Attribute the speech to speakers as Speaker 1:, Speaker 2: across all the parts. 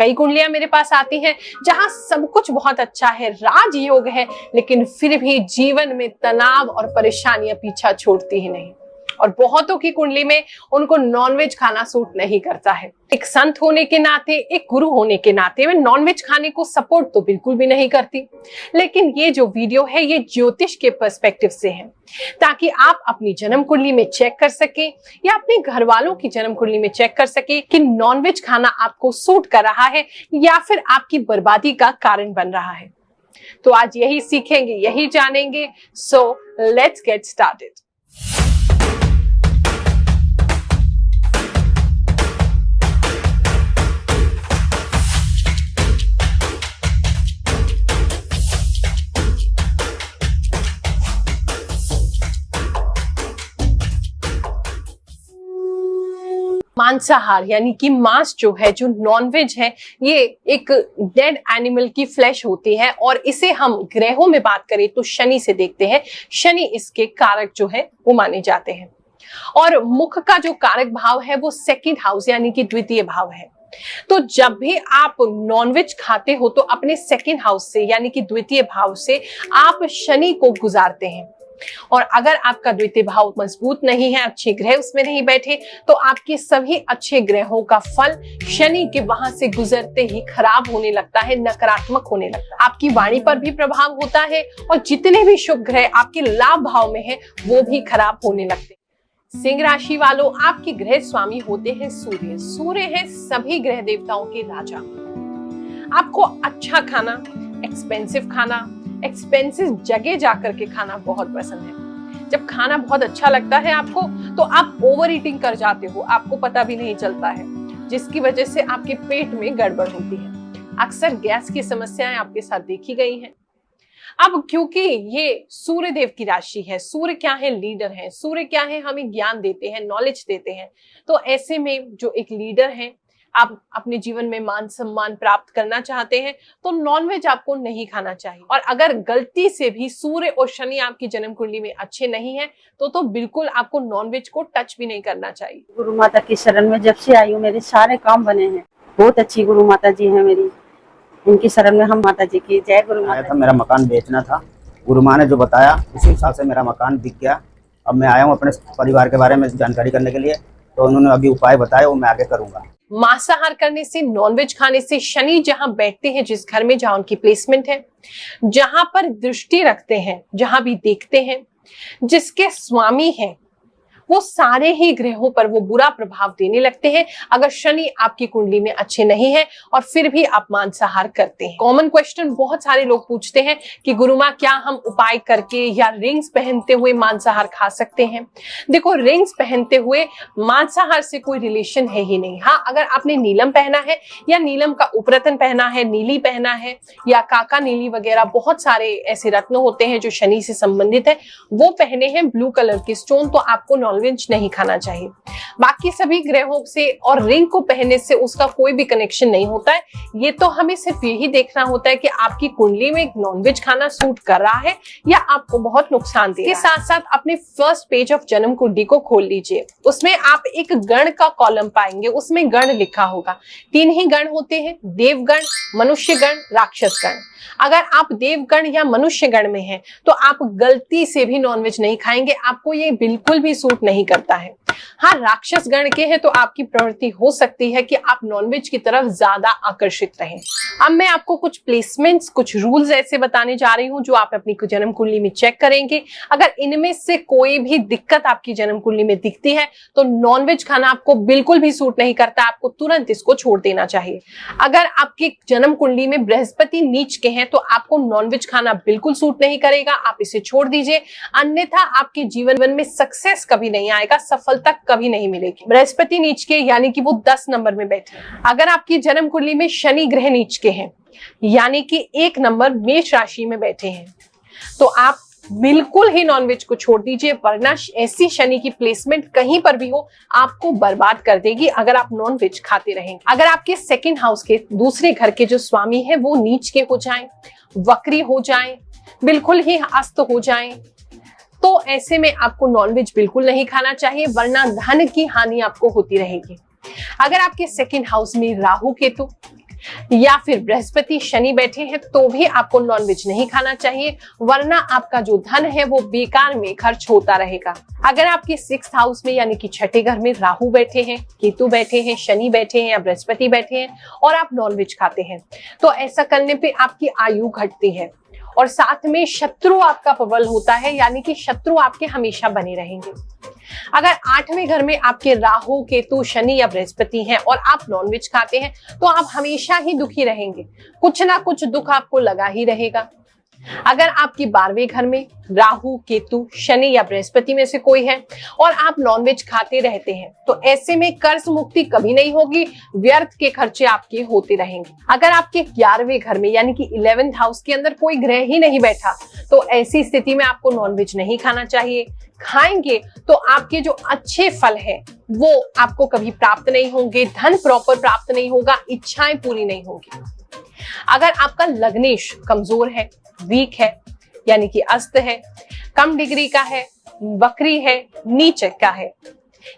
Speaker 1: कई कुंडलियां मेरे पास आती हैं जहां सब कुछ बहुत अच्छा है, राजयोग है, लेकिन फिर भी जीवन में तनाव और परेशानियां पीछा छोड़ती ही नहीं। और बहुतों की कुंडली में उनको नॉनवेज खाना सूट नहीं करता है। एक संत होने के नाते, एक गुरु होने के नाते मैं नॉनवेज खाने को सपोर्ट तो बिल्कुल भी नहीं करती, लेकिन ये जो वीडियो है ये ज्योतिष के पर्सपेक्टिव से है, ताकि आप अपनी जन्म कुंडली में चेक कर सके या अपने घर वालों की जन्म कुंडली में चेक कर सके कि नॉनवेज खाना आपको सूट कर रहा है या फिर आपकी बर्बादी का कारण बन रहा है। तो आज यही सीखेंगे, यही जानेंगे। So let's get started. मांसाहार यानी कि मांस जो है, जो नॉनवेज है, ये एक डेड एनिमल की फ्लैश होती है और इसे हम ग्रहों में बात करें तो शनि से देखते हैं। शनि इसके कारक जो है वो माने जाते हैं और मुख का जो कारक भाव है वो सेकंड हाउस यानी कि द्वितीय भाव है। तो जब भी आप नॉनवेज खाते हो तो अपने सेकंड हाउस से यानी कि द्वितीय भाव से आप शनि को गुजारते हैं। और अगर आपका द्वितीय भाव मजबूत नहीं है, अच्छे ग्रह उसमें नहीं बैठे, तो आपके सभी अच्छे ग्रहों का फल शनि के वहां से गुजरते ही खराब होने लगता है, नकारात्मक होने लगता है। आपकी वाणी पर भी प्रभाव होता है और जितने भी शुभ ग्रह आपके लाभ भाव में है वो भी खराब होने लगते हैं। सिंह राशि वालों, आपके ग्रह स्वामी होते हैं सूर्य। सूर्य है सभी ग्रह देवताओं के राजा। आपको अच्छा खाना, एक्सपेंसिव खाना, एक्सपेंसिव जगह जाकर के खाना बहुत पसंद है। जब खाना बहुत अच्छा लगता है आपको तो आप ओवर ईटिंग कर जाते हो, आपको पता भी नहीं चलता है, जिसकी वजह से आपके पेट में गड़बड़ होती है। अक्सर गैस की समस्याएं आपके साथ देखी गई हैं। अब क्योंकि ये सूर्य देव की राशि है, सूर्य क्या है, लीडर है। सूर्य क्या है, हमें ज्ञान देते हैं, नॉलेज देते हैं। तो ऐसे में जो एक लीडर है, आप अपने जीवन में मान सम्मान प्राप्त करना चाहते हैं तो नॉनवेज आपको नहीं खाना चाहिए। और अगर गलती से भी सूर्य और शनि आपकी जन्म कुंडली में अच्छे नहीं है तो बिल्कुल आपको नॉनवेज को टच भी नहीं करना चाहिए।
Speaker 2: गुरु माता की शरण में जब से आई हूँ मेरे सारे काम बने हैं। बहुत अच्छी गुरु माता जी हैं मेरी, इनकी शरण में हम माता जी की जय। गुरु माता
Speaker 3: था, मेरा मकान बेचना था, गुरु माँ ने जो बताया उसी हिसाब से मेरा मकान बिक गया। अब मैं आया हूँ अपने परिवार के बारे में जानकारी करने के लिए, तो उन्होंने अभी उपाय बताया वो मैं आगे करूंगा।
Speaker 1: मांसाहार करने से, नॉनवेज खाने से शनि जहां बैठते हैं, जिस घर में जहां उनकी प्लेसमेंट है, जहां पर दृष्टि रखते हैं, जहां भी देखते हैं, जिसके स्वामी हैं, वो सारे ही ग्रहों पर वो बुरा प्रभाव देने लगते हैं अगर शनि आपकी कुंडली में अच्छे नहीं है और फिर भी आप मांसाहार करते हैं। कॉमन क्वेश्चन बहुत सारे लोग पूछते हैं कि गुरुमा क्या हम उपाय करके या रिंग्स पहनते हुए मांसाहार खा सकते हैं? देखो, रिंग्स पहनते हुए मांसाहार से कोई रिलेशन है ही नहीं। हाँ, अगर आपने नीलम पहना है या नीलम का उपरतन पहना है, नीली पहना है या काका नीली वगैरह, बहुत सारे ऐसे रत्न होते हैं जो शनि से संबंधित है, वो पहने हैं ब्लू कलर के स्टोन, तो आपको नॉनवेज नहीं खाना चाहिए। बाकी सभी ग्रहों से और रिंग को पहनने से उसका कोई भी कनेक्शन नहीं होता है। ये तो हमें सिर्फ यही देखना होता है कि आपकी कुंडली में नॉनवेज खाना सूट कर रहा है या आपको बहुत नुकसान दे रहा है। इसके साथ साथ अपने फर्स्ट पेज ऑफ जन्म कुंडली को खोल लीजिए। उसमें आप एक गण का कॉलम पाएंगे, उसमें गण लिखा होगा। 3 ही गण होते हैं, देवगण, मनुष्य गण, राक्षस गण। अगर आप देवगण या मनुष्य गण में हैं तो आप गलती से भी नॉनवेज नहीं खाएंगे, आपको ये बिल्कुल भी सूट नहीं करता है। हाँ, राक्षस गण के हैं तो आपकी प्रवृत्ति हो सकती है कि आप नॉनवेज की तरफ ज्यादा आकर्षित रहें। अब मैं आपको कुछ प्लेसमेंट्स, कुछ रूल्स ऐसे बताने जा रही हूँ जो आप अपनी जन्म कुंडली में चेक करेंगे। अगर इनमें से कोई भी दिक्कत आपकी जन्म कुंडली में दिखती है तो नॉनवेज खाना आपको बिल्कुल भी सूट नहीं करता, आपको तुरंत इसको छोड़ देना चाहिए। अगर आपकी जन्म कुंडली में बृहस्पति नीच के हैं तो आपको नॉनवेज खाना बिल्कुल सूट नहीं करेगा, आप इसे छोड़ दीजिए, अन्यथा आपके जीवन में सक्सेस कभी नहीं आएगा, सफलता कभी नहीं मिलेगी। बृहस्पति नीच के यानी कि वो 10 नंबर में बैठे। अगर आपकी जन्म कुंडली में शनि ग्रह नीच के हैं यानी कि 1 नंबर मेष राशि में बैठे हैं तो आप बिल्कुल ही नॉनवेज को छोड़ दीजिए, वरना ऐसी शनि की प्लेसमेंट कहीं पर भी हो आपको बर्बाद कर देगी अगर आप नॉनवेज खाते रहेंगे। अगर आपके सेकंड हाउस के दूसरे घर के जो स्वामी है वो नीच के हो जाएं, वक्री हो जाएं, बिल्कुल ही अस्त हो जाएं, तो ऐसे में आपको नॉनवेज बिल्कुल नहीं खाना चाहिए, वरना धन की हानि आपको होती रहेगी। अगर आपके सेकंड हाउस में राहु केतु, या फिर बृहस्पति शनि बैठे हैं तो भी आपको नॉनवेज नहीं खाना चाहिए, वरना आपका जो धन है वो बेकार में खर्च होता रहेगा। अगर आपके 6th हाउस में यानी कि छठे घर में राहु बैठे हैं, केतु बैठे हैं, शनि बैठे हैं या बृहस्पति बैठे हैं और आप नॉनवेज खाते हैं तो ऐसा करने पे आपकी आयु घटती है और साथ में शत्रु आपका प्रबल होता है, यानी कि शत्रु आपके हमेशा बने रहेंगे। अगर 8वें घर में आपके राहु, केतु, शनि या बृहस्पति हैं और आप नॉनवेज खाते हैं तो आप हमेशा ही दुखी रहेंगे, कुछ ना कुछ दुख आपको लगा ही रहेगा। अगर आपके 12वें घर में राहु, केतु, शनि या बृहस्पति में से कोई है और आप नॉनवेज खाते रहते हैं तो ऐसे में कर्ज मुक्ति कभी नहीं होगी, व्यर्थ के खर्चे आपके होते रहेंगे। अगर आपके 11वें घर में यानी कि 11th हाउस के अंदर कोई ग्रह ही नहीं बैठा तो ऐसी स्थिति में आपको नॉनवेज नहीं खाना चाहिए। खाएंगे तो आपके जो अच्छे फल है वो आपको कभी प्राप्त नहीं होंगे, धन प्रॉपर प्राप्त नहीं होगा, इच्छाएं पूरी नहीं होंगी। अगर आपका लग्नेश कमजोर है, वीक है यानी कि अस्त है, कम डिग्री का है, वक्री है, नीच का है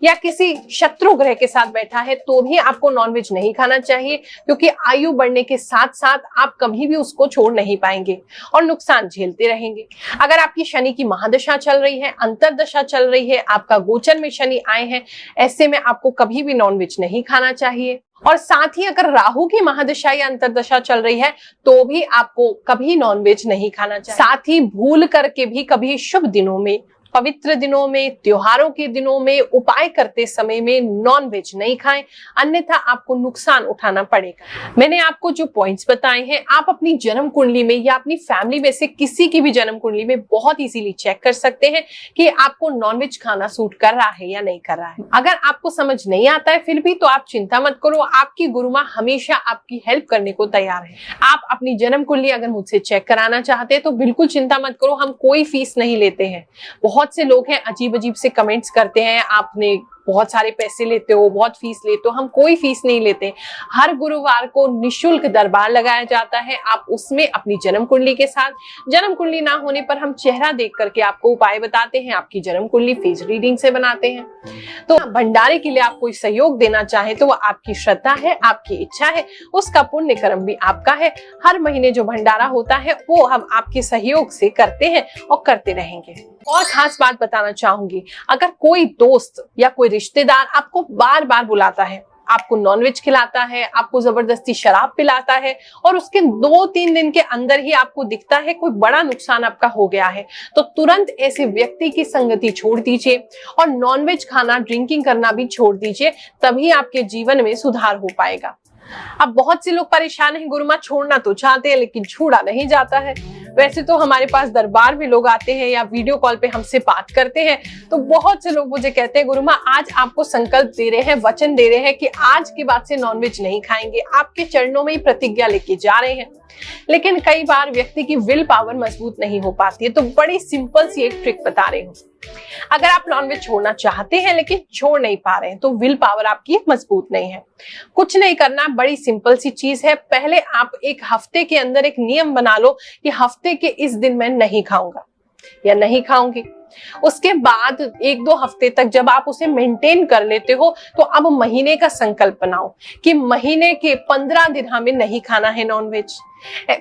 Speaker 1: या किसी शत्रु ग्रह के साथ बैठा है तो भी आपको नॉनवेज नहीं खाना चाहिए, क्योंकि आयु बढ़ने के साथ साथ आप कभी भी उसको छोड़ नहीं पाएंगे और नुकसान झेलते रहेंगे। अगर आपकी शनि की महादशा चल रही है, अंतरदशा चल रही है, आपका गोचर में शनि आए हैं, ऐसे में आपको कभी भी नॉनवेज नहीं खाना चाहिए। और साथ ही अगर राहु की महादशा या अंतरदशा चल रही है तो भी आपको कभी नॉनवेज नहीं खाना चाहिए। साथ ही भूल करके भी कभी शुभ दिनों में, पवित्र दिनों में, त्योहारों के दिनों में उपाय करते समय में नॉनवेज नहीं खाएं, अन्यथा आपको नुकसान उठाना पड़ेगा। मैंने आपको जो पॉइंट्स बताए हैं आप अपनी जन्म कुंडली में या अपनी फैमिली में से किसी की भी जन्म कुंडली में बहुत इजीली चेक कर सकते हैं कि आपको नॉनवेज खाना सूट कर रहा है या नहीं कर रहा है। अगर आपको समझ नहीं आता है फिर भी तो आप चिंता मत करो, आपकी गुरु माँ हमेशा आपकी हेल्प करने को तैयार है। आप अपनी जन्म कुंडली अगर मुझसे चेक कराना चाहते हैं तो बिल्कुल चिंता मत करो, हम कोई फीस नहीं लेते हैं। बहुत से लोग हैं अजीब अजीब से कमेंट्स करते हैं, आपने बहुत सारे पैसे लेते हो, बहुत फीस लेते हो। हम कोई फीस नहीं लेते। हर गुरुवार को निशुल्क दरबार लगाया जाता है, आप उसमें अपनी जन्म कुंडली के साथ, जन्म कुंडली ना होने पर हम चेहरा देख करके आपको उपाय बताते हैं, आपकी जन्म कुंडली फेस रीडिंग से बनाते हैं। तो भंडारे के लिए आप कोई सहयोग देना चाहे तो वो आपकी श्रद्धा है, आपकी इच्छा है, उसका पुण्य कर्म भी आपका है। हर महीने जो भंडारा होता है वो हम आपके सहयोग से करते हैं और करते रहेंगे। और खास बात बताना चाहूंगी, अगर कोई दोस्त या कोई रिश्तेदार आपको बार बार बुलाता है, आपको नॉनवेज खिलाता है, आपको जबरदस्ती शराब पिलाता है और उसके 2-3 दिन के अंदर ही आपको दिखता है कोई बड़ा नुकसान आपका हो गया है, तो तुरंत ऐसे व्यक्ति की संगति छोड़ दीजिए और नॉनवेज खाना, ड्रिंकिंग करना भी छोड़ दीजिए, तभी आपके जीवन में सुधार हो पाएगा। अब बहुत से लोग परेशान हैं, गुरुमा छोड़ना तो चाहते हैं लेकिन छोड़ा नहीं जाता है। वैसे तो हमारे पास दरबार में लोग आते हैं या वीडियो कॉल पे हमसे बात करते हैं तो बहुत से लोग मुझे कहते हैं गुरुमा आज आपको संकल्प दे रहे हैं, वचन दे रहे हैं कि आज के बाद से नॉनवेज नहीं खाएंगे, आपके चरणों में ही प्रतिज्ञा लेके जा रहे हैं। लेकिन कई बार व्यक्ति की विल पावर मजबूत नहीं हो पाती है, तो बड़ी सिंपल सी एक ट्रिक बता रही हूँ। अगर आप नॉनवेज छोड़ना चाहते हैं लेकिन छोड़ नहीं पा रहे हैं तो विल पावर आपकी मजबूत नहीं है। कुछ नहीं करना, बड़ी सिंपल सी चीज है। पहले आप एक हफ्ते के अंदर एक नियम बना लो कि हफ्ते के इस दिन मैं नहीं खाऊंगा या नहीं खाऊंगी। उसके बाद 1-2 हफ्ते तक जब आप उसे मेंटेन कर लेते हो तो अब महीने का संकल्प बनाओ कि महीने के 15 दिन हमें नहीं खाना है नॉनवेज।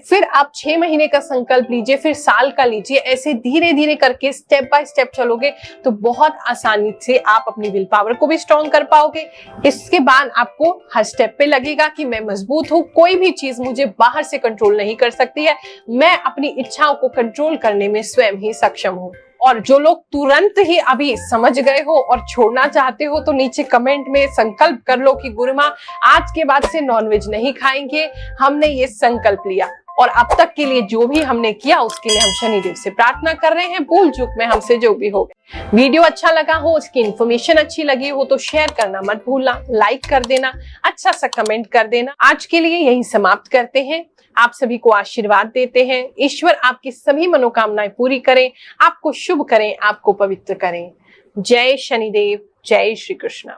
Speaker 1: फिर आप 6 महीने का संकल्प लीजिए, फिर साल का लीजिए। ऐसे धीरे धीरे करके स्टेप बाय स्टेप चलोगे तो बहुत आसानी से आप अपनी विल पावर को भी स्ट्रॉन्ग कर पाओगे। इसके बाद आपको हर स्टेप पे लगेगा कि मैं मजबूत हूँ, कोई भी चीज मुझे बाहर से कंट्रोल नहीं कर सकती है, मैं अपनी इच्छाओं को कंट्रोल करने में स्वयं ही सक्षम हूँ। और जो लोग तुरंत ही अभी समझ गए हो और छोड़ना चाहते हो तो नीचे कमेंट में संकल्प कर लो कि गुरुमा आज के बाद से नॉनवेज नहीं खाएंगे, हमने ये संकल्प लिया। और अब तक के लिए जो भी हमने किया उसके लिए हम शनिदेव से प्रार्थना कर रहे हैं, भूल चूक में हमसे जो भी हो गया। वीडियो अच्छा लगा हो, उसकी इन्फॉर्मेशन अच्छी लगी हो तो शेयर करना मत भूलना, लाइक कर देना, अच्छा सा कमेंट कर देना। आज के लिए यही समाप्त करते हैं। आप सभी को आशीर्वाद देते हैं। ईश्वर आपकी सभी मनोकामनाएं पूरी करें, आपको शुभ करें, आपको पवित्र करें। जय शनिदेव, जय श्री कृष्ण।